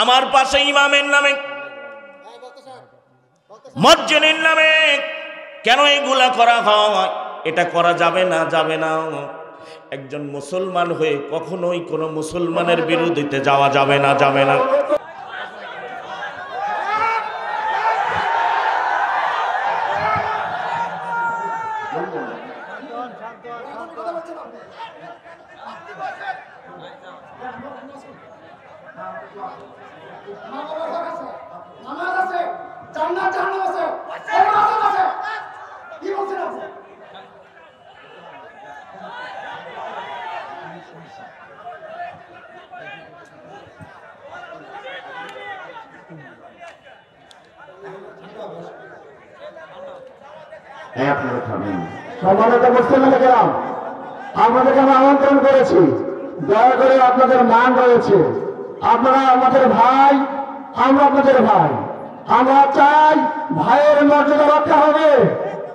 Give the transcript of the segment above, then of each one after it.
আমার পাশে ইমামের নামে মসজিদের নামে কেন এগুলা করা হয়? এটা করা যাবে না, যাবে না। একজন মুসলমান হয়ে কখনোই কোনো মুসলমানের বিরুদ্ধে যাওয়া যাবে না, যাবে না। সম্মানিত মুসলিমরা কেরাম, আপনাদেরকে আমরা আমন্ত্রণ করেছি, দয়া করে আপনাদের মান রয়েছে, আপনারা আমাদের ভাই, আমরা আপনাদের ভাই। আমরা চাই ভাইয়ের মর্যাদা রক্ষা হবে,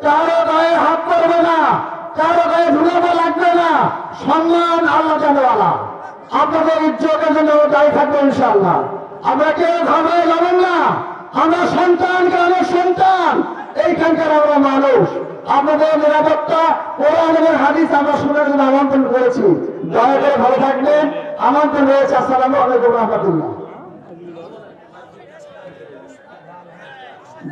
কারো গায়ে হাত পড়বে না, কারো গায়ে ধুলাবো লাগবে না। সম্মান আল্লাহ জানেওয়ালা, আপনাদের ইজ্জতের জন্য দায়ী থাকবে ইনশাআল্লাহ। আমরা কেউ ঘাবড়ে যাবেন না, আমরা সন্তান, গ্রামের সন্তান, এইখানকার আমরা মানুষ। আপনাদের নিরাপত্তা কোরআন এবং হাদিস আমরা শোনার জন্য আমন্ত্রণ করেছি, দয়া করে ভালো থাকবেন। আমন্ত্রণ রয়েছে। আসসালামু আলাইকুম রহমতুল্লাহ।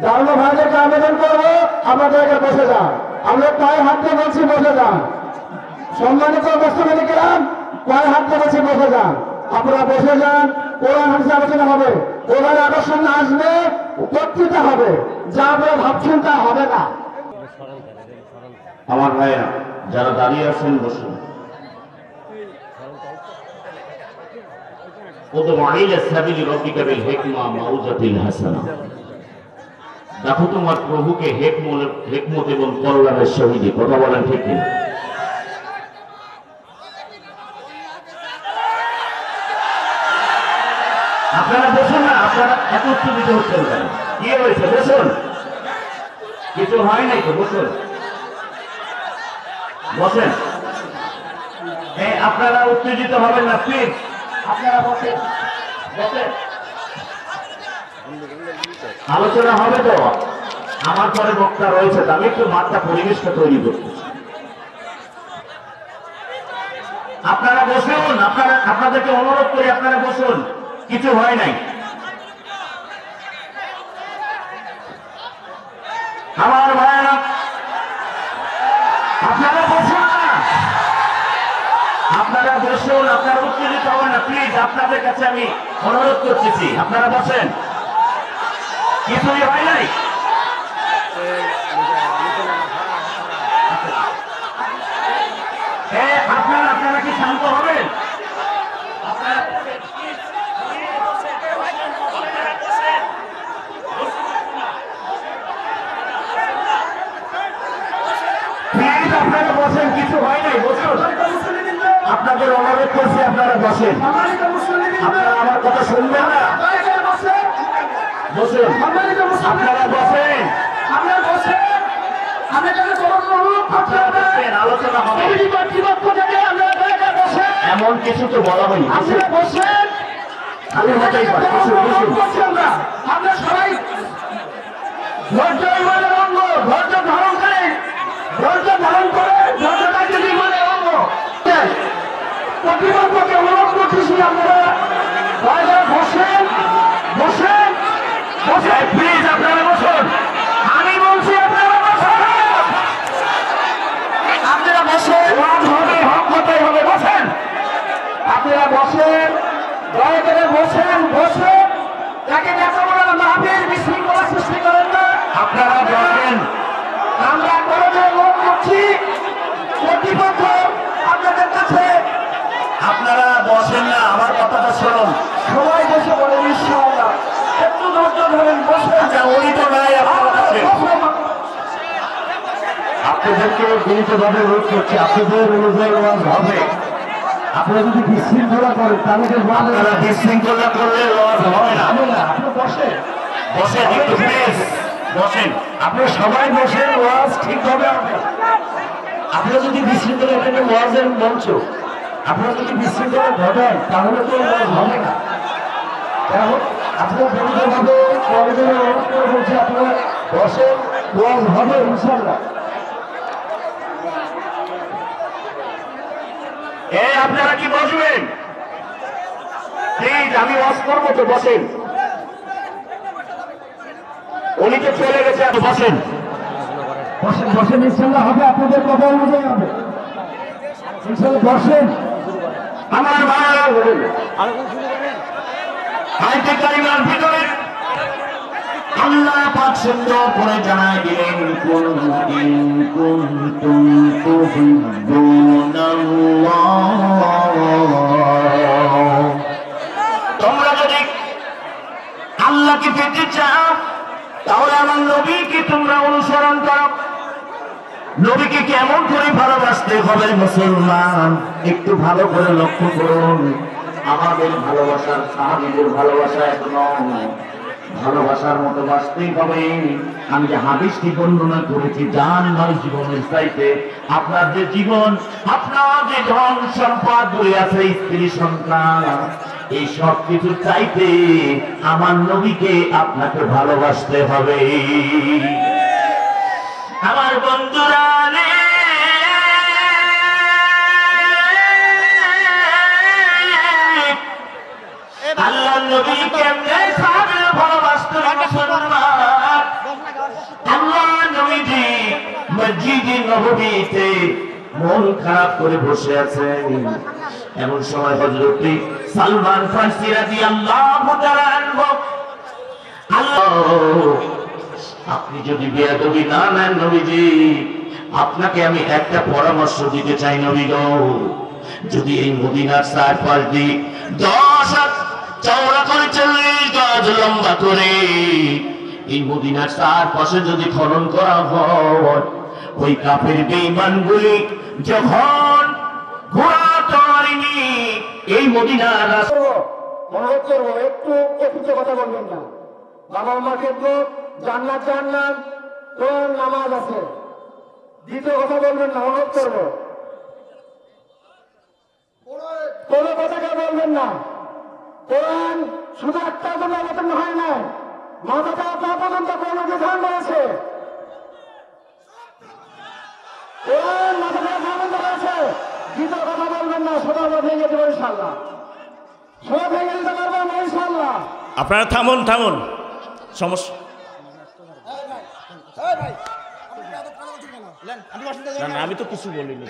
দাঁড়ানো ভাইদেরকে আবেদন করবো, আপনাদেরকে বসে যান। আমরা পায়ে হাত দিয়ে বলছি বসে যান। সম্মানিত মুসলিম কেরাম, পায়ে হাত দিয়ে বলছি বসে যান। আপনারা বসে যান, কোরআন হাদিস আলোচনা হবে, ওখানে আকর্ষণ আসবে, বক্তৃতা হবে, যা আপনারা ভাবছেন তা হবে না। আমার ভাইরা যারা দাঁড়িয়ে আছেন বসুন। দেখো তোমার প্রভুকে হেকমত এবং কল্যাণের সহিত, কথা বলেন ঠিক কিনা? আপনারা বসুন না, আপনারা একত্রিত হচ্ছেন কেন? কি হয়েছে? বসুন, কিছু হয় নাই তো, বসুন বসেন। আপনারা উত্তেজিত হবেন না প্লিজ, আপনারা বসেন বসেন। আলোচনা হবে তো, আমার পরে বক্তা রয়েছে, আমি একটু মাত্রা পরিবেশটা তৈরি করতেছি। আপনারা বসুন, আপনাদেরকে অনুরোধ করি আপনারা বসুন, কিছু হয় নাই। আমার ভাইয়েরা আপনারা বসুন না, আপনারা বসুন, আপনারা উত্তেজিত হবেন না প্লিজ, আপনাদের কাছে আমি অনুরোধ করতেছি, আপনারা বসেন, কিছুই হয় নাই। আপনারা কি শান্ত হবেন? আপনারা বসেন, কিছু হয় নাই, বসুন। আপনাদের অনুরোধ করছি আপনারা বসেন, আপনারা আমার কথা শুনবেন না, বসুন, আপনারা বসেন, আলোচনা হবে, এমন কিছু তো বলা হয়নি। আমি হতেই পারি, আমরা সবাই ধৈর্য ইমানের অঙ্গ, ধৈর্য ধারণ করে, ধৈর্য ধারণ করে, ধৈর্যটাকে ইমানের অঙ্গ। প্রতিপক্ষকে অনুরোধ করতেছি আপনারা বসেন, বসেন, বসেন প্লিজ, আপনারা বসুন, আমি বলছি আপনারা বসুন, আপনারা বসেন, রাত হবে, হক হতে হবে, বসেন, আপনারা বসেন, দয়া করে বসেন, বসেন, তাকে দেখা বলেন মাহফিল বিশৃঙ্খলা সৃষ্টি করেন না, আপনারা বসেন। আমরা করোনা লোক করছি, কর্তৃপক্ষ আপনাদের কাছে, আপনারা বসেন না, আমার কথাটা শুনুন, সবাই বসে বলেন ইনশাআল্লাহ, একটু ধৈর্য ধরেন, বসেন। উনি তো নাই, আপনাদেরকে বিনীতভাবে অনুরোধ করছি, আপনাদের অনুযায়ী ওয়াজ হবে। আপনারা যদি বিশৃঙ্খলা করেন তাহলে আপনারা বিশৃঙ্খলা করলে ওয়াজ হবে না। আপনি বসেন, বসেন একটু প্লিজ, বসেন, আপনারা সবাই বসেন, ওয়াজ ঠিকভাবে হবে। আপনারা যদি বিশৃঙ্খলা, এখানে ওয়াজের মঞ্চ, আপনারা যদি বিশৃঙ্খলা ঘটান তাহলে তো ওয়াজ হবে না। আপনারা ব্যক্তিগতভাবে কয়েকজনের অনুরোধ করে বলছি, আপনারা বসেন, ওয়াজ হবে ইনশাআল্লাহ। আপনারা কি বসবেন? প্লিজ, আমি ওয়াজ করবো তো, বসেন। উনি তো চলে গেছে, বসেন বসেন বসেন, ইনশাআল্লাহ হবে, আপনাদের কথা অনুযায়ী হবে ইনশাআল্লাহ। বসেন আমার ভাইয়েরা, আয়াতে কারিমার ভিতরে আল্লাহ পাক সুন্দর করে জানাই দিলেন, কুল ইন কুনতুম তুহিব্বুনাল্লাহ, তোমরা যদি আল্লাহকে পেতে চাও তাহলে আমার নবীকে তোমরা অনুসরণ করো। নবীকে কেমন করে ভালোবাসতে হবে মুসলমান, একটু ভালো করে লক্ষ্য করুন। আমাদের ভালোবাসার, সাহাবীদের ভালোবাসা এখনো ভালোবাসার মতো বাঁচতেই হবে। আমি যে হাদিসটি বর্ণনা করেছি, জান নয় জীবনের চাইতে আপনার যে জীবন, আপনার যে ধন সম্পদ বলে আছে, স্ত্রী সন্তান, এই সব কিছুর চাইতে আমার নবীকে আপনাকে ভালোবাসতে হবে। আমার বন্ধুরা রে, আল্লাহ নবী কেমনে সাহাবীরা ভালোবাসতো মুসলমান। আল্লাহ নবীজি মসজিদে নববীতে মন খারাপ করে বসে আছেন। এমন সময় হযরত সালমান ফারসি রাদিয়াল্লাহু তাআলা আনহু, আল্লাহ আপনি যদি বেয়াদবি না নেন নবীজি, আপনাকে আমি একটা পরামর্শ দিতে চাই নবী গো। যদি এই মদিনার চারপাশ দিয়ে 10 হাত চওড়া করে 40 গজ লম্বা করে এই মদিনার চারপাশে যদি খনন করা হয়, ওই কাফের বেঈমানগুলি যখন ঘোড়া তরবারি নিয়ে এই মদিনার অনুরোধ করবো, একটু একটু কথা বলবেন না। বাবা মার ক্ষেত্রে জান্নাত জান্নাত, কোরআন নামাজ আছে, দ্বিতীয় কথা বলবেন না, অনুরোধ করবো। কোন কথাকে বলবেন না। কোরআন শুধু একটা জন্য অবতীর্ণ হয় না, মাথাটা আপনার পর্যন্ত কোন বিধান রয়েছে। কোরআন মাথাটা পর্যন্ত রয়েছে, দ্বিতীয় কথা বলবেন না। সবাই আমরা ভেঙে দেবো ইনশাআল্লাহ, সবাই ভেঙে দিতে পারবেন না ইনশাআল্লাহ। আপনারা থামুন থামুন, সমস্যা না, না, আমি তো কিছু বলিনি।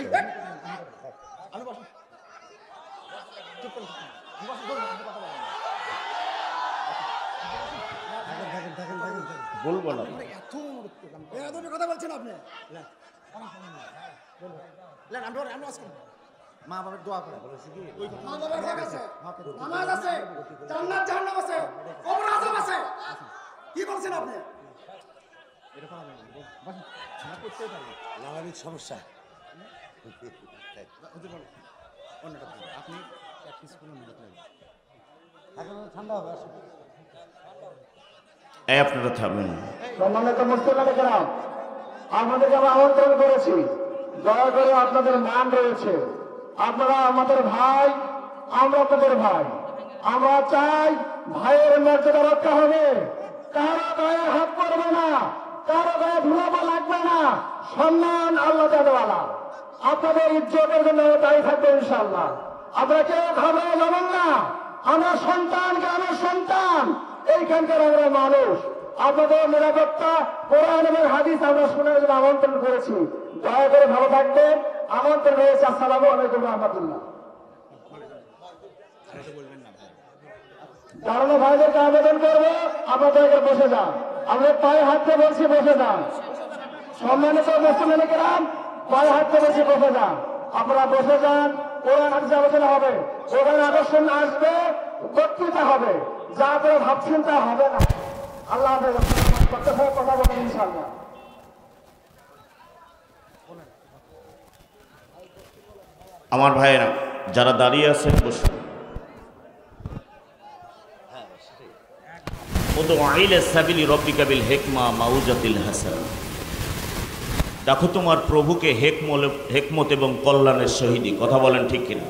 বলবো না, কথা বলছেন আপনি। মা বাবার দোয়া করে নামাজ আছে, জান্নাত জাহান্নাম আছে, কবর আযাব আছে, কি বলছেন আপনি? নামাজের সমস্যা আপনি ঠান্ডা হবে। আপনারা থামেন। সম্মানিত মুসলিমেরা, আপনাদেরকে আমরা আমন্ত্রণ করেছি, দয়া করে আপনাদের মান রয়েছে, আপনারা আমাদের ভাই, আমরা আপনাদের ভাই। আমরা চাই ভাইয়ের মর্যাদা রক্ষা হবে, কারো গায়ে হাত পড়বে না, কারো গায়ে ধুলাবা লাগবে না, সম্মান আল্লাহ দেওয়ালা। আপনাদের ইজ্জতের জন্য দায়ী থাকবে ইনশাআল্লাহ। আপনারা কেউ ঘাবড়ে যাবেন না, আমরা সন্তান, গ্রামের সন্তান, এইখানকার আমরা মানুষ। আপনাদের নিরাপত্তা, কোরআন এবং হাদিস আমরা শোনার জন্য আমন্ত্রণ করেছি, দয়া করে ভালো থাকবেন। আমন্ত্রণ রয়েছে। আসসালামু আলাইকুম রহমতুল্লাহ। দাঁড়ানো ভাইদেরকে আবেদন করবো, আপনাদেরকে বসে যান, আমাদের পায়ে হাতে বলছি বসে যান। সম্মানিত মুসলিমেরা, পায়ে হাতে বলছি বসে যান, আপনারা বসে যান। কোরআন হাদিস আলোচনা হবে, কোরআন আদর্শন আসবে, বক্তৃতা হবে, যা করে ভাবছেন তা হবে না। আল্লাহ কথা বলবেন ইনশাআল্লাহ। আমার ভাইয়েরা যারা দাঁড়িয়ে আছেন বসুন। দেখো তোমার প্রভুকে হেকমত এবং কল্যাণের শহীদি। কথা বলেন ঠিক কিনা?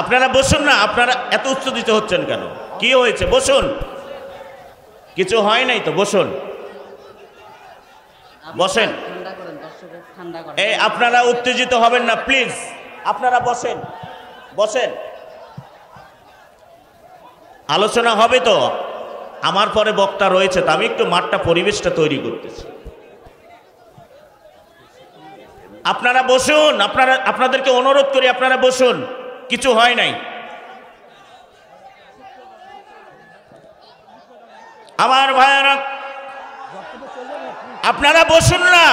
আপনারা বসুন না, আপনারা এত উত্তেজিত হচ্ছেন কেন? কি হয়েছে? বসুন, কিছু হয় নাই তো, বসুন বসেন। এই আপনারা উত্তেজিত হবেন না প্লিজ, আপনারা বসেন বসেন। আলোচনা হবে তো, আমার পরে বক্তা রয়েছে, তো আমি একটু মাঠটা পরিবেশটা তৈরি করতেছি। আপনারা বসুন, আপনাদেরকে অনুরোধ করি আপনারা বসুন, কিছু হয় নাই। আমার ভাইয়েরা আপনারা বসুন না,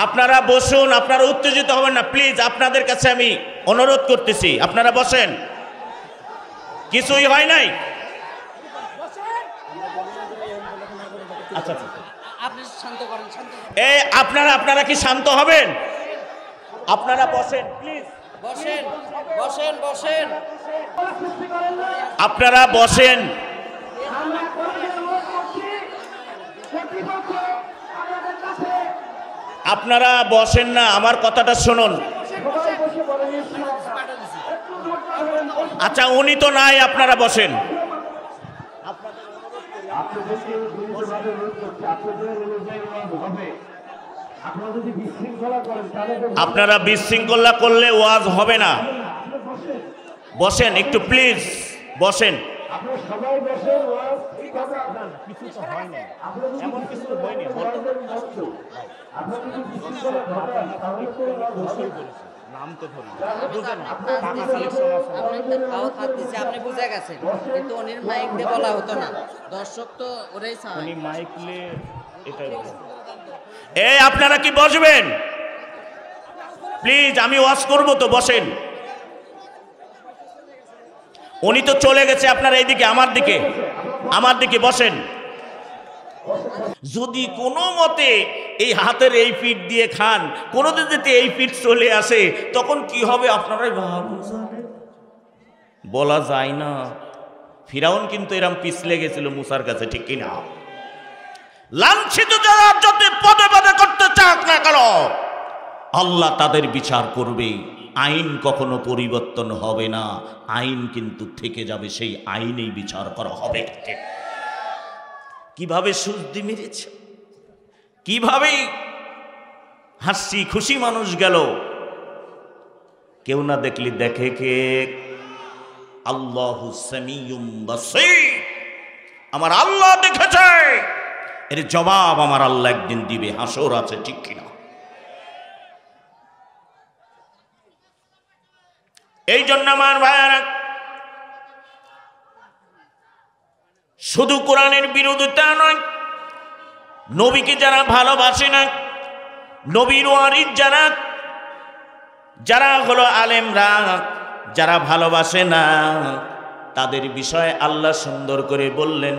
আপনারা বসুন, আপনারা উত্তেজিত হবেন না প্লিজ, আপনাদের কাছে আমি অনুরোধ করতেছি, আপনারা বসেন, কিছুই হয় নাই। আচ্ছা এই আপনারা কি শান্ত হবেন? আপনারা বসেন প্লিজ, বসেন বসেন বসেন, আপনারা বসেন। আপনারা বসেন না, আমার কথাটা শুনুন। আচ্ছা উনি তো নাই, আপনারা বসেন। আপনারা বিশৃঙ্খলা করলে ওয়াজ হবে না। বসেন একটু প্লিজ, বসেন। আপনি বুঝে গেছেন, কিন্তু উনির মাইক দিয়ে বলা হতো না, দর্শক তো ওরাই মাইক এই আপনারা কি বসবেন প্লিজ? আমি ওয়াজ করব তো, বসেন। উনি তো চলে গেছে, আপনারা এইদিকে আমার দিকে বসেন। যদি কোনো মতে এই হাতের এই পিঠ দিয়ে খান, কোনোদিন যদি এই পিঠ চলে আসে, তখন কি হবে আপনারাই ভালো জানেন, বলা যায় না। ফিরাউন কিন্তু এরম পিছলে গেছিল মুসার কাছে, ঠিক কিনা? লাঞ্ছিত যারা যত পদে পদে করতে চাক না কেন, আল্লাহ তাদের বিচার করবে। আইন কখনো পরিবর্তন হবে না, আইন কিন্তু থেকে যাবে, সেই আইনেই বিচার করা হবে। কিভাবে সুজদি মেরেছে, কিভাবে হাসি খুশি মানুষ গেল, কেউ না দেখলি দেখে কে? আল্লাহু সামিউম বাসীর, আমার আল্লাহ দেখেছে, এর জবাব আমার আল্লাহ একদিন দিবে, হাসর আছে, ঠিক কিনা? এই জন্য আমার ভাইয়ারা, শুধু কোরআনের বিরোধিতা নয়, নবীকে যারা ভালোবাসে না, নবীর ওয়ারিস যারা হলো আলেমরা, যারা ভালোবাসে না, তাদের বিষয়ে আল্লাহ সুন্দর করে বললেন,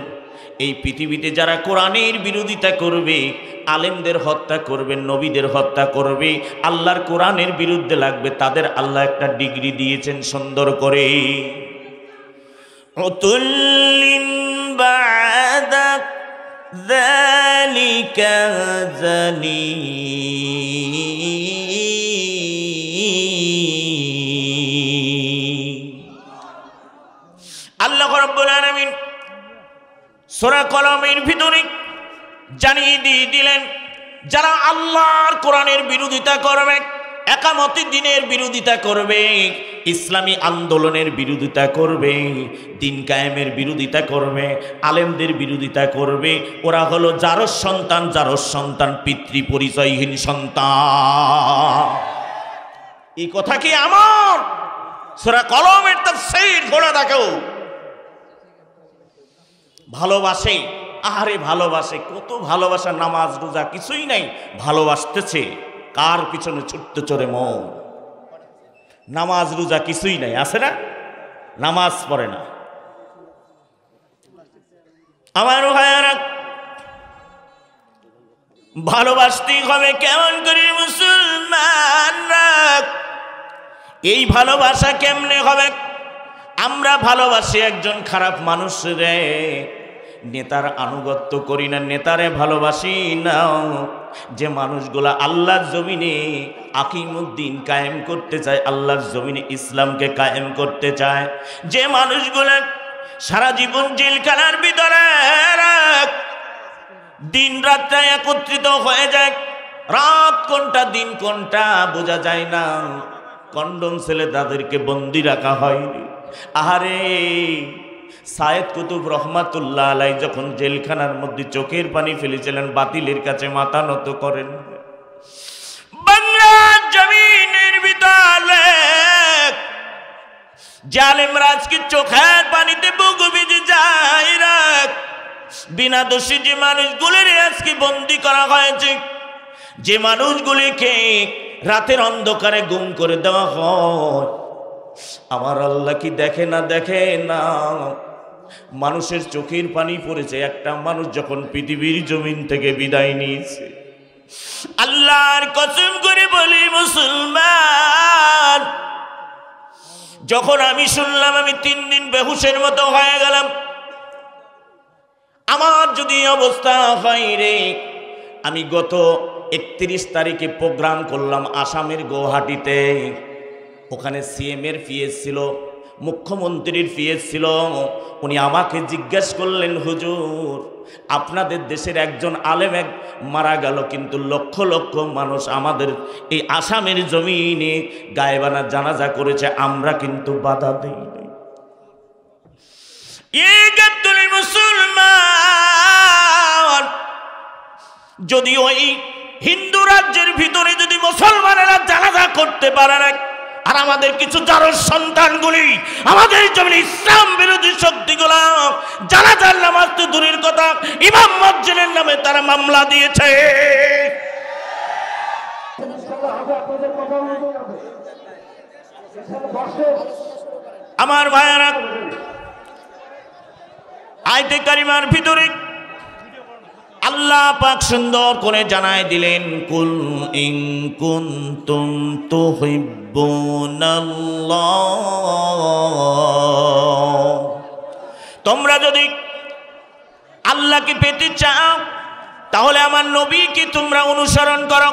এই পৃথিবীতে যারা কোরআনের বিরোধিতা করবে, আলেমদের হত্যা করবে, নবীদের হত্যা করবে, আল্লাহর কোরআনের বিরুদ্ধে লাগবে, তাদের আল্লাহ একটা ডিগ্রি দিয়েছেন সুন্দর করে। উতুল্লিন বাদা যালিকা জানিম। আল্লাহ রাব্বুল আলামিন সূরা কলমের ভিতরে জানিয়ে দিয়ে দিলেন, যারা আল্লাহর কোরআনের বিরোধিতা করবে, একামতি দিনের বিরোধিতা করবে, ইসলামী আন্দোলনের বিরোধিতা করবে, দিন কায়েমের বিরোধিতা করবে, আলেমদের বিরোধিতা করবে, ওরা হলো জারজ সন্তান, পিতৃ পরিচয়হীন সন্তান। এই কথা কি আমার? সূরা কলমের তাফসীর পড়ে দেখো। ভালোবাসে, আহারে ভালোবাসে, কত ভালোবাসা, নামাজ রোজা কিছুই নাই, ভালোবাসতেছে কার পিছনে ছুটতে চড়ে মন। নামাজ রোজা কিছুই নাই, আছে না? নামাজ পড়ে না। আমার ভাইয়ারা, ভালোবাসতেই হবে। কেমন করে মুসলমানরা? এই ভালোবাসা কেমনে হবে? আমরা ভালোবাসি একজন খারাপ মানুষ রে, নেতার আনুগত্য করি না, নেতারে ভালোবাসি না। যে মানুষগুলা আল্লাহর জমিনে আকিমুদ্দিন কায়েম করতে চায়, আল্লাহর জমিনে ইসলামকে কায়েম করতে চায়, যে মানুষগুলা সারা জীবন জেলখানার ভিতরে দিন রাত্রে একত্রিত হয়ে যায়, রাত কোনটা দিন কোনটা বোঝা যায় না, কন্ডম ছেলে তাদেরকে বন্দি রাখা হয়। আহারে সায়েদ কুতুব রহমাতুল্লাহ আলাই যখন জেলখানার মধ্যে চোখের পানি ফেলেছিলেন, বাতিলের কাছে মাথা নত করেন। বাংলার জমিনের ভিতরে জালেম রাজকে চোখের পানিতে বুক ভিজে যায়, বিনা দোষী যে মানুষগুলির আজকে বন্দি করা হয়েছে, যে মানুষগুলিকে রাতের অন্ধকারে গুম করে দেওয়া হয়, আমার আল্লাহ কি দেখে না? দেখে না। মানুষের চোখের পানি পড়েছে একটা মানুষ যখন পৃথিবীর জমিন থেকে বিদায় নিয়েছে। আল্লাহর কসম করে বলি মুসলমান, যখন আমি শুনলাম আমি 3 দিন বেহুশের মতো হয়ে গেলাম। আমার যদি অবস্থা হয় রে, আমি গত 31 তারিখে প্রোগ্রাম করলাম আসামের গুয়াহাটিতে। ওখানে সিএম এর পিএস ছিল, মুখ্যমন্ত্রীর পিএস ছিল। উনি আমাকে জিজ্ঞেস করলেন, হুজুর আপনাদের দেশের একজন আলেম মারা গেল, কিন্তু লক্ষ লক্ষ মানুষ আমাদের এই আসামের জমিনে গায়েবানা জানাজা করেছে, আমরা কিন্তু বাধা দিইনি। মুসলমান যদি ওই হিন্দু রাজ্যের ভিতরে যদি মুসলমানেরা জানাজা করতে পারে না, আর আমাদের কিছু জারজ সন্তানগুলি আমাদের জমিনে ইসলাম বিরোধী শক্তিগুলো জানাজার নামাজ তো দূরের কথা, ইমাম মসজিদের নামে তারা মামলা দিয়েছে। আমার ভাইয়ারা, আয়াতে কারিমার ভিতরে আল্লাহ পাক সুন্দর করে জানায় দিলেন, কুল ইন কুনতুম তুহিব্বুনাল্লাহ, তোমরা যদি আল্লাহকে পেতে চাও তাহলে আমার নবীকে তোমরা অনুসরণ করো।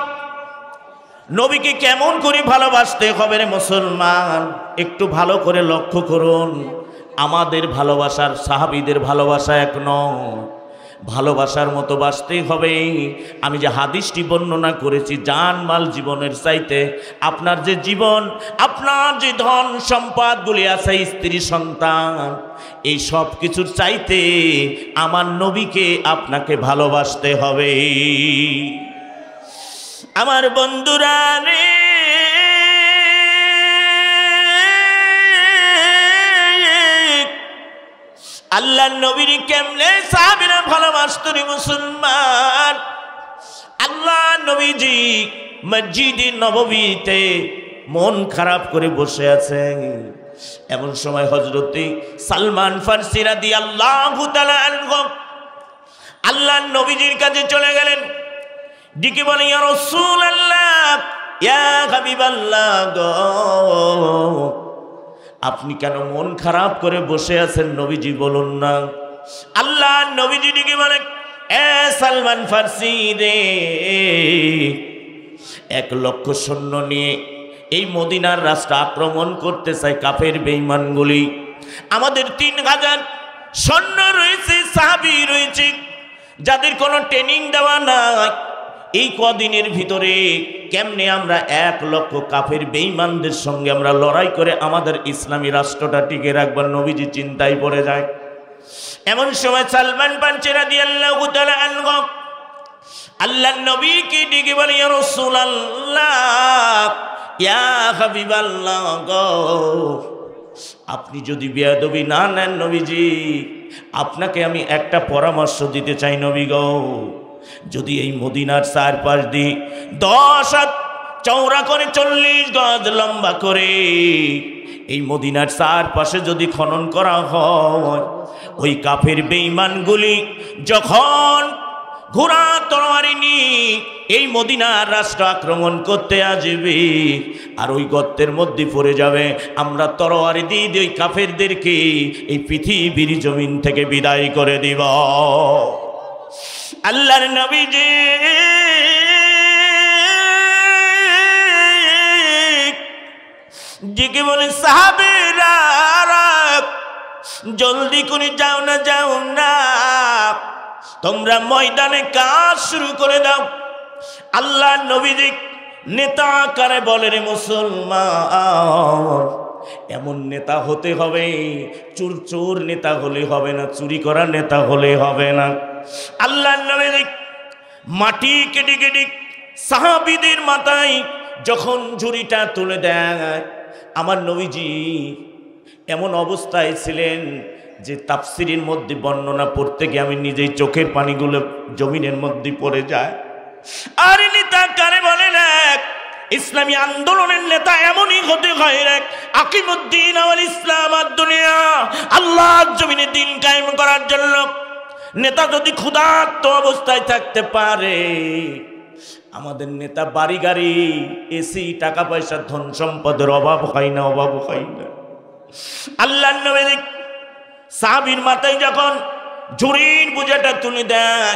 নবীকে কেমন করে ভালোবাসতে হবে রে মুসলমান, একটু ভালো করে লক্ষ্য করুন। আমাদের ভালোবাসার সাহাবীদের ভালোবাসা এক নয়, ভালোবাসার মতো বাঁচতেই হবে। আমি যে হাদিসটি বর্ণনা করেছি, জান মাল জীবনের চাইতে আপনার যে জীবন, আপনার যে ধন সম্পদগুলি আছে, স্ত্রী সন্তান, এই সব কিছুর চাইতে আমার নবীকে আপনাকে ভালোবাসতে হবে। আমার বন্ধুরা রে, আল্লাহর নবীর কেমনে সাহাবীরা ভালোবাসত রে মুসলমান। আল্লাহ নবীজি মসজিদে নববীতে মন খারাপ করে বসে আছেন। এমন সময় হযরতে সালমান ফারসি রাদিয়াল্লাহু তাআলা আনহু আল্লাহর নবীজির কাছে চলে গেলেন, ডেকে বলেন, ইয়া রাসূলুল্লাহ, ইয়া হাবিবাল্লাহ গো, আপনি কেন মন খারাপ করে বসে আছেন? নবীজি বলুন না। আল্লাহ নবীজি ডেকে বলেন, এ সালমান ফারসি রে, 1 লক্ষ সৈন্য নিয়ে এই মদিনার রাস্তা আক্রমণ করতে চায় কাফের বেঈমানগুলি। আমাদের 3000 সৈন্য রয়েছে, সাহাবী রয়েছে, যাদের কোনো ট্রেনিং দেওয়া নাই। এই কদিনের ভিতরে কেমনে আমরা 1 লক্ষ কাফের বেঈমানদের সঙ্গে আমরা লড়াই করে আমাদের ইসলামী রাষ্ট্রটা টিকে রাখবার? নবীজি চিন্তায় পড়ে যায়। এমন সময় সালমান ফারসি রাদিয়াল্লাহু তাআলা আনহু আল্লাহর নবীকে ডেকে বলে, ইয়া রাসূলুল্লাহ, ইয়া হাবিবাল্লাহ গো, আপনি যদি বেয়াদবি না নেন নবীজি, আপনাকে আমি একটা পরামর্শ দিতে চাই নবী গো। যদি এই মদিনার চারপাশ দিয়ে 10 হাত চওড়া করে 40 গজ লম্বা করে এই মদিনার চারপাশে যদি খনন করা হয়, ওই কাফের বেঈমানগুলি যখন ঘোড়া তরবারি নিয়ে এই মদিনার রাষ্ট্র আক্রমণ করতে আসবে, আর ওই গর্তের মধ্যে পড়ে যাবে। আমরা তরবারি দিয়ে ওই কাফেরদেরকে এই পৃথিবীর জমিন থেকে বিদায় করে দিব। আল্লাহর নবীজি জিকে বলে, সাহাবীরা জলদি করে যাও না, যাও না, তোমরা ময়দানে কাজ শুরু করে দাও। আল্লাহ নবীজি নেতা কারে বলে রে মুসলমান, এমন নেতা হতে হবে, চোর নেতা হলে হবে না, চুরি করা নেতা হলে হবে না। আল্লাহ নবীজি মাটি কেটে কেটে সাহাবীদের মাথায় যখন ঝুড়িটা তুলে দেয়, আমার নবীজি এমন অবস্থায় ছিলেন যে তাফসিরের মধ্যে বর্ণনা পড়তে গিয়ে আমি নিজেই চোখের পানিগুলো জমিনের মধ্যে পড়ে যায়। আর নেতা কারে বলে না, ইসলামী আন্দোলনের নেতা এমনই হতে হয় রে, আকিমুদ্দিন ওয়াল ইসলাম আদ দুনিয়া, আল্লাহর জমিনে দিন কায়েম করার জন্য। নেতা যদি ক্ষুধার্ত অবস্থায় থাকতে পারে, আমাদের নেতা বাড়ি গাড়ি এসি টাকা পয়সা ধন সম্পদের অভাব হয় না, অভাব হয় না। আল্লাহর নবী সাহাবীর মাথায় যখন ঝুড়ির বোঝাটা তুলে দেয়,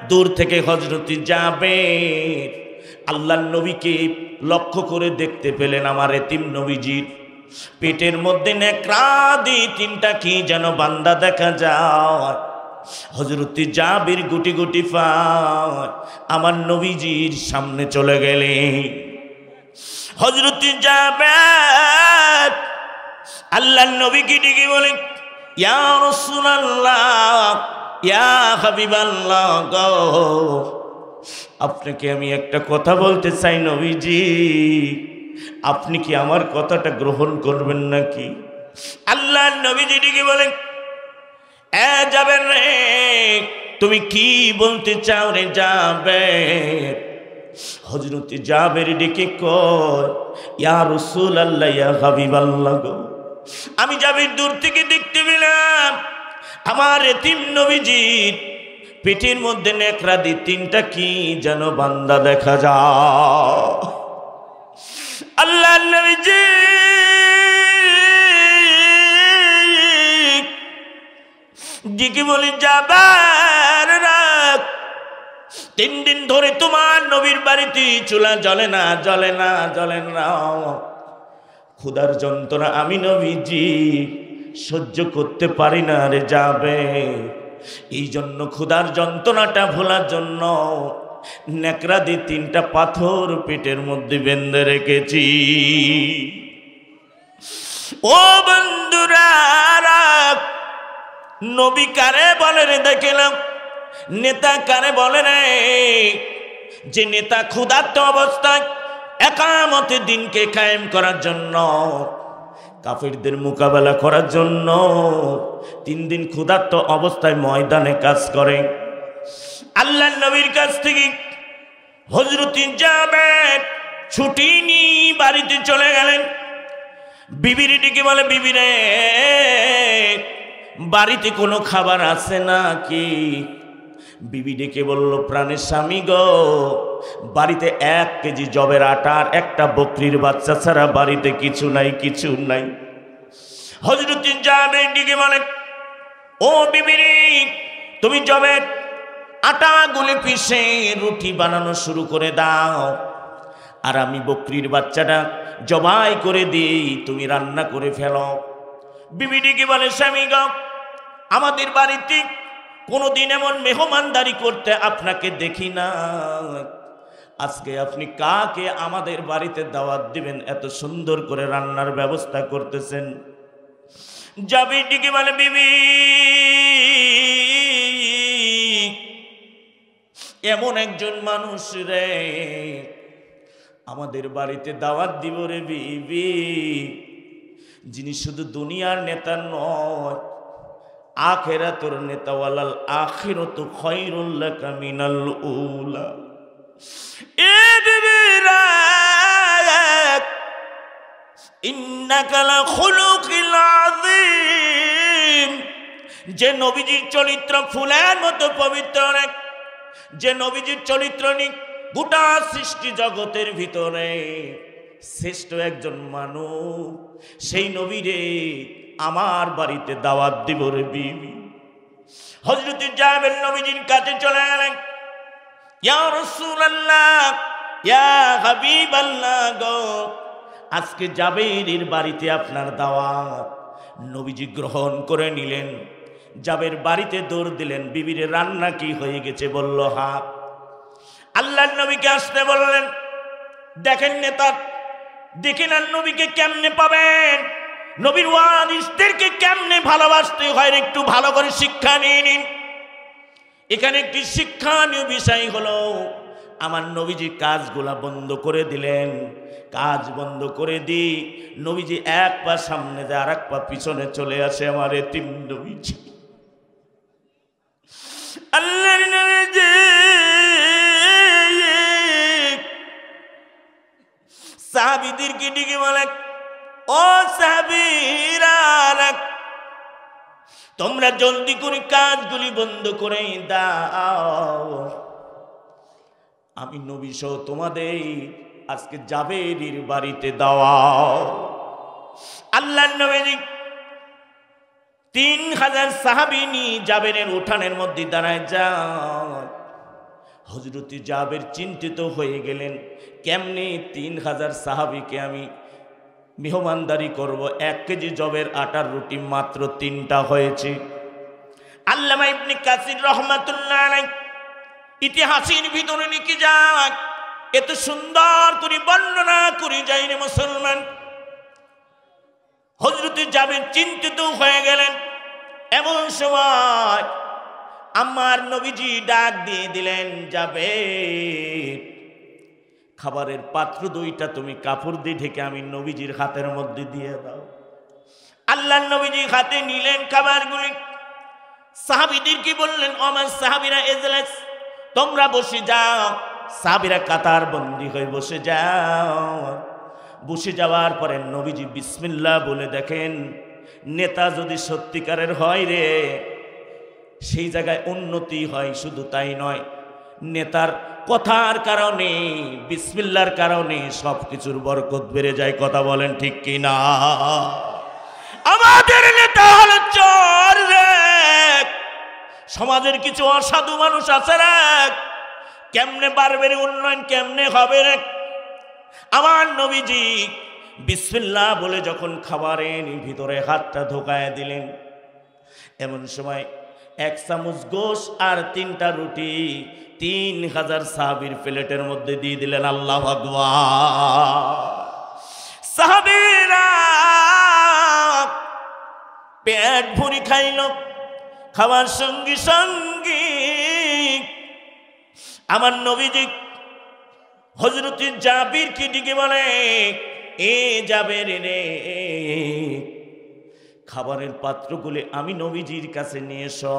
দূর থেকে হযরত জাবের আল্লাহর নবীকে লক্ষ্য করে দেখতে পেলেন। আমার এতিম নবীজির পেটের মধ্যে নেকড়া দিয়ে তিনটা কি যেন বান্দা দেখা যায়। হযরত জাবের গুটি গুটি পায় আমার নবীজির সামনে চলে গেলেন। হযরত জাবের আল্লাহর নবীকে ডেকে বলেন, ইয়া রাসূলুল্লাহ, ইয়া হাবিবাল্লাহ গো, আপনাকে আমি একটা কথা বলতে চাই নবীজি, আপনি কি আমার কথাটা গ্রহণ করবেন নাকি? আল্লাহর নবীজি ডেকে বলেন, এ যাবেন রে, তুমি কি বলতে চাও রে জাবের? হযরত জাবের ডেকে কয়, ইয়া রাসূলুল্লাহ, ইয়া হাবিবাল্লাহ গো, আমি জাবের দূর থেকে দেখতে পেলাম আমার এতিম নবীজির পেটের মধ্যে নেকড়া দিয়ে তিনটা কি যেন বান্দা দেখা যায়। আল্লাহর নবীজি জিকে বলি, জাবের রাখ, 3 দিন ধরে তোমার নবীর বাড়িতে চুলা জ্বলে না, জ্বলে না, জ্বলে না। ক্ষুধার যন্ত্রণা আমি নবীজি সহ্য করতে পারি না রে যাবে, এই জন্য ক্ষুধার যন্ত্রণাটা ভোলার জন্য নেকড়া দিয়ে 3টা পাথর পেটের মধ্যে বেঁধে রেখেছি। ও বন্ধুরা, নবী কারে বলে রে দেখলাম, নেতা কারে বলে রে, যে নেতা ক্ষুধার্ত অবস্থায় একামতে দিনকে কায়েম করার জন্য, কাফিরদের মোকাবেলা করার জন্য 3 দিন ক্ষুধার্ত অবস্থায় ময়দানে কাজ করে। আল্লাহর নবীর কাছ থেকে হযরত জাবের ছুটি নিয়ে বাড়িতে চলে গেলেন। বিবির ডেকে বলে, বিবি রে, বাড়িতে কোনো খাবার আছে নাকি? বিবি ডেকে বলল, প্রাণের স্বামী গো, বাড়িতে 1 কেজি জবের আটার একটা বকরির বাচ্চা ছাড়া বাড়িতে কিছু নাই, কিছু নাই। হযরত জাবের ডেকে বলে, ও বিবি রে, তুমি জবের আটা গুলে পিষে রুটি বানানো শুরু করে দাও, আর আমি বকরির বাচ্চাটা জবাই করে দিই, তুমি রান্না করে ফেলো। বিবি ডেকে বলে, স্বামী গো, আমাদের বাড়িতে কোনোদিন এমন মেহমানদারি করতে আপনাকে দেখি না, আজকে আপনি কাকে আমাদের বাড়িতে দাওয়াত দিবেন, এত সুন্দর করে রান্নার ব্যবস্থা করতেছেন? জাবের ডেকে বলে, বিবি, এমন একজন মানুষ রে আমাদের বাড়িতে দাওয়াত দিব রে বিবি, যিনি শুধু দুনিয়ার নেতা নয়, আখিরাতের নেতা। ওয়ালাল আখিরাতু খায়রুল লাকা মিনাল উলা। এ বিবিরা, ইন্নাকা লাখুলুকিল আযীম, যে নবীজির চরিত্র ফুলের মতো পবিত্র, যে নবীজির চরিত্র নিয়ে গোটা সৃষ্টি জগতের ভিতরে শ্রেষ্ঠ একজন মানুষ, সেই নবীরে আমার বাড়িতে দাওয়াত দিব রে বিবি। হযরত জাবের নবীজির কাছে চলে গেলেন, ইয়া রাসূলুল্লাহ, ইয়া হাবিবাল্লাহ গো, আজকে জাবেরের বাড়িতে আপনার দাওয়াত। নবীজি গ্রহণ করে নিলেন, জাবের বাড়িতে দৌড় দিলেন, বিবিরে রান্না কি হয়ে গেছে? বলল হ্যাঁ। আল্লাহর নবীকে আসতে বললেন, দেখেন নেতা, দেখেন আর নবীকে কেমনে পাবেন, নবীর ওয়ারিসদেরকে কেমনে ভালোবাসতে হয় একটু ভালো করে শিক্ষা নিয়ে নিন। এখানে একটি শিক্ষণীয় বিষয় হলো, আমার নবীজি কাজগুলা বন্ধ করে দিলেন। কাজ বন্ধ করে দি নবীজি এক পা সামনে যায়, আর এক পা পিছনে চলে আসে। আমার এতিম নবীজি, আল্লাহর নবীজি সাহাবীদেরকে ডেকে বলে, ও সাহাবীরা, তোমরা জলদি করে কাজগুলি বন্ধ করে দাও, আমি নবী সহ তোমাদের আজকে জাবেরের বাড়িতে দাওয়াও। আল্লাহর নবী 3000 সাহাবী নিয়ে জাবেরের উঠানের মধ্যে দাঁড়ায় যান। হযরত জাবের চিন্তিত হয়ে গেলেন, কেমনে 3000 সাহাবীকে আমি মেহমানদারি করব? 1 কেজি জবের আটার রুটি মাত্র 3টা হয়েছে। আল্লামা ইবনে কাসির রহমাতুল্লাহ আলাইহি ইতিহাসের ভিতরে লিখে যায়, এত সুন্দর করে বর্ণনা করে যায় রে মুসলমান। হযরত জাবের চিন্তিত হয়ে গেলেন। এমন সময় আমার নবীজি ডাক দিয়ে দিলেন, জাবের, খাবারের পাত্র 2টা তুমি কাপড় দিয়ে ঢেকে আমি নবীজির হাতের মধ্যে দিয়ে দাও। আল্লাহর নবীজি হাতে নিলেন খাবারগুলি, সাহাবীদেরকে বললেন, আমার সাহাবীরা এজলাস, তোমরা বসে যাও। সাহাবীরা কাতার বন্দী হয়ে বসে যাও। বসে যাওয়ার পরে নবীজি বিসমিল্লাহ বলে দেখেন, নেতা যদি সত্যিকারের হয় রে, সেই জায়গায় উন্নতি হয়। শুধু তাই নয়, নেতার কথার কারণে, বিসমিল্লাহর কারণে সবকিছুর বরকত বেড়ে যায়। কথা বলেন ঠিক কিনা? আমাদের নেতা হলো চোর রে, সমাজের কিছু অসাধু মানুষ আছে রে, কেমনে বাড়বে রে উন্নয়ন, কেমনে হবে রে? আমার নবীজি বিসমিল্লাহ বলে যখন খাবারের ভিতরে হাতটা ঢোকায় দিলেন, এমন সময় 1 চামচ গোশ আর 3টা রুটি 3000 সাহাবীর প্লেটের মধ্যে দিয়ে দিলেন। আল্লাহু আকবার। সাহাবীরা পেট ভরি খাইল। খাওয়ার সঙ্গে সঙ্গে আমার নবীজি হযরত জাবিরকে ডেকে বলে, এ জাবের রে, খাবারের পাত্রগুলি আমি নবীজির কাছে নিয়ে এসো।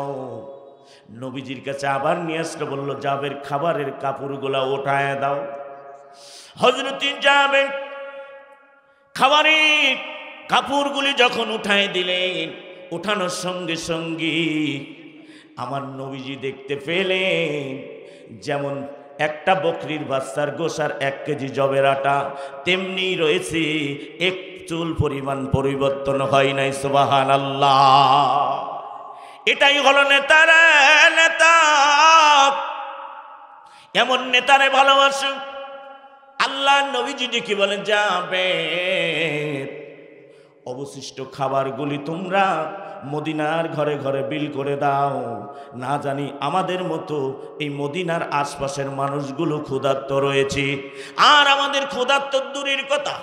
নবীজির কাছে আবার নিয়ে আসলে বলল, জাবের খাবারের কাপড়গুলা ওঠায় দাও। হযরত জাবের খাবারের কাপড়গুলি যখন উঠায় দিলেন, উঠানোর সঙ্গে সঙ্গে আমার নবীজি দেখতে পেলেন যেমন একটা বকরির বাচ্চার গোশার 1 কেজি জবের আটা, তেমনি রয়েছে, এক চুল পরিমাণ পরিবর্তন হয় নাই। সুবহানাল্লাহ। এটাই হলো নেতারা, নেতা। এমন নেতারে ভালোবাসো। আল্লাহ নবীজি ডেকে বলেন, যাবে অবশিষ্ট খাবারগুলি তোমরা মদিনার ঘরে ঘরে বিল করে দাও। না জানি আমাদের মতো এই মদিনার আশপাশের মানুষগুলো ক্ষুধার্ত রয়েছে, আর আমাদের ক্ষুধার্ত দূরের কথা,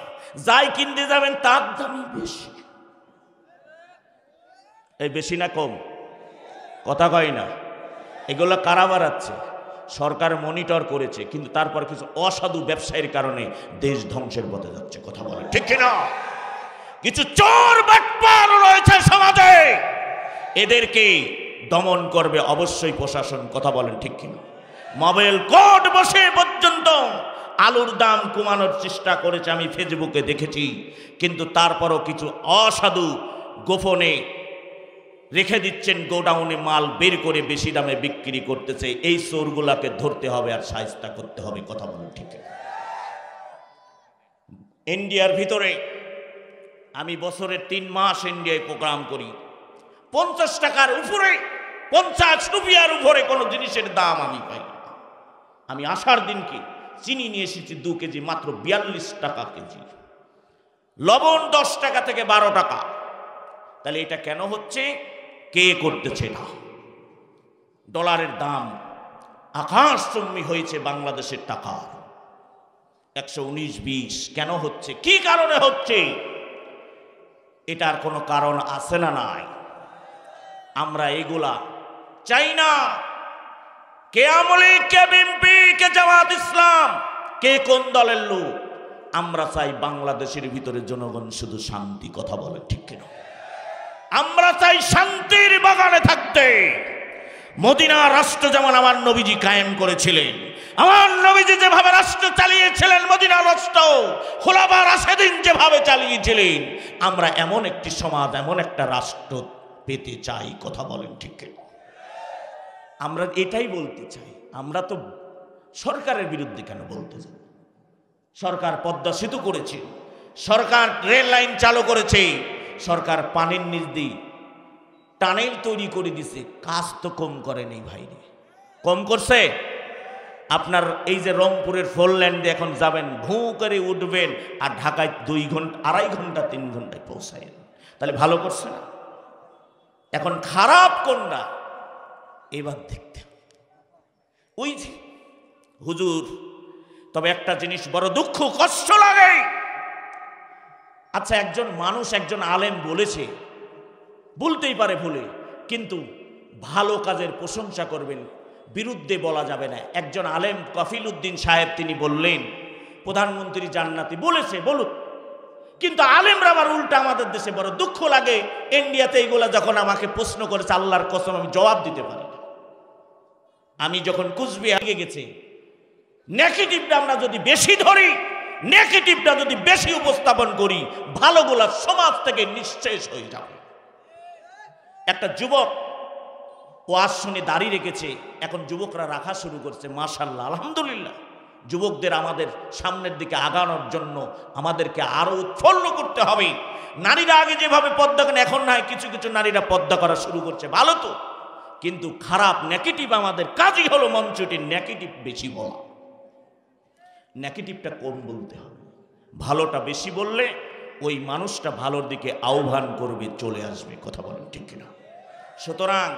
যাই কিনতে যাবেন তার দামই বেশি। এই বেশি না কম? কথা কয় না। এগুলো কারা বাড়াচ্ছে? সরকার মনিটর করেছে, কিন্তু তারপর কিছু অসাধু ব্যবসায়ীর কারণে দেশ ধ্বংসের পথে যাচ্ছে। কথা বলে ঠিক কিনা? কিছু চোর বাটপার রয়েছে সমাজে, এদেরকে দমন করবে অবশ্যই প্রশাসন। কথা বলেন ঠিক কিনা? মোবাইল কোর্ট বসে পর্যন্ত আলুর দাম কমানোর চেষ্টা করেছে, আমি ফেসবুকে দেখেছি। কিন্তু তারপরও কিছু অসাধু গোপনে রেখে দিচ্ছেন গোডাউনে, মাল বের করে বেশি দামে বিক্রি করতেছে। এই চোরগুলাকে ধরতে হবে আর শায়েস্তা করতে হবে। কথা বলুন ঠিক। ইন্ডিয়ার ভিতরে আমি বছরে 3 মাস ইন্ডিয়ায় প্রোগ্রাম করি। 50 টাকার উপরে, 50 রুপিয়ার উপরে কোনো জিনিসের দাম আমি পাই না। আমি আসার দিনকে চিনি নিয়ে এসেছি 2 কেজি, মাত্র 42 টাকা কেজি। লবণ 10 টাকা থেকে 12 টাকা। তাহলে এটা কেন হচ্ছে? কে করতেছে না? ডলারের দাম আকাশচুম্বী হয়েছে বাংলাদেশের টাকা 119-20। কেন হচ্ছে? কি কারণে হচ্ছে? এটার কোনো কারণ আছে না নাই? আমরা এগুলা চাই না। কে আমলি, কে বিএনপি, কে জামাত ইসলাম, কে কোন দলের লোক, আমরা চাই বাংলাদেশের ভিতরে জনগণ শুধু শান্তি। কথা বলে ঠিক কিনা? আমরা চাই শান্তির বাগানে থাকতে। মদিনা রাষ্ট্র যেমন আমার নবীজি কায়েম করেছিলেন, আমার নবীজি যেভাবে রাষ্ট্র চালিয়েছিলেন, মদিনা রাষ্ট্র খোলাফা রাশেদিন যেভাবে চালিয়েছিলেন, আমরা এমন একটি সমাজ, এমন একটা রাষ্ট্র পেতে চাই। কথা বলেন ঠিক কিনা? আমরা এটাই বলতে চাই। আমরা তো সরকারের বিরুদ্ধে কেন বলতে চাই? সরকার পদ্মা সেতু করেছে, সরকার রেল লাইন চালু করেছে, সরকার পানির নিচ দিয়ে টানেল তৈরি করে দিছে। কাজ তো কম করেনি ভাইরে, কম করছে। আপনার এই যে রংপুরের ফোরল্যান্ডে এখন যাবেন, ভুঁ করে উঠবেন, আর ঢাকায় 2 ঘন্টা, 2.5 ঘন্টা 3 ঘন্টায় পৌঁছায়। তাহলে ভালো করছে না? এখন খারাপ কোনটা এবার দেখতে ওই যে হুজুর। তবে একটা জিনিস বড় দুঃখ, কষ্ট লাগে। আচ্ছা, একজন মানুষ, একজন আলেম বলেছে, বলতেই পারে ভুলে, কিন্তু ভালো কাজের প্রশংসা করবেন, বিরুদ্ধে বলা যাবে না। একজন আলেম কফিল উদ্দিন সাহেব তিনি বললেন প্রধানমন্ত্রী জান্নাতি, বলেছে বলুক, কিন্তু আলেমরা আবার উল্টা আমাদের দেশে বড় দুঃখ লাগে। ইন্ডিয়াতে এইগুলা যখন আমাকে প্রশ্ন করেছে, আল্লাহর কসম আমি জবাব দিতে পারি না। আমি যখন কুচবিহারে গেছি, নেগেটিভটা আমরা যদি বেশি ধরি, নেগেটিভটা যদি বেশি উপস্থাপন করি, ভালোগুলা সমাজ থেকে নিঃশেষ হয়ে যাবে। একটা যুবক ওয়াজ শুনে দাঁড়িয়ে রেখেছে, এখন যুবকরা রাখা শুরু করছে। মাশাআল্লাহ, আলহামদুলিল্লাহ। যুবকদের আমাদের সামনের দিকে আগানোর জন্য আমাদেরকে আরো উৎফুল্ল করতে হবে। নারীরা আগে যেভাবে পর্দা করেন, এখন নয়, কিছু কিছু নারীরা পর্দা করা শুরু করছে, ভালো তো। কিন্তু খারাপ নেগেটিভ আমাদের কাজই হলো মঞ্চটির নেগেটিভ বেশি বলা। নেগেটিভটা কম বলতে হবে, ভালোটা বেশি বললে ওই মানুষটা ভালোর দিকে আহ্বান করবে, চলে আসবে। কথা বলেন ঠিক কিনা? সুতরাং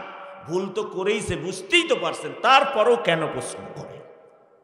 ভুল তো করেইছে, বুঝতেই তো পারছেন, তারপরও কেন প্রশ্ন করে?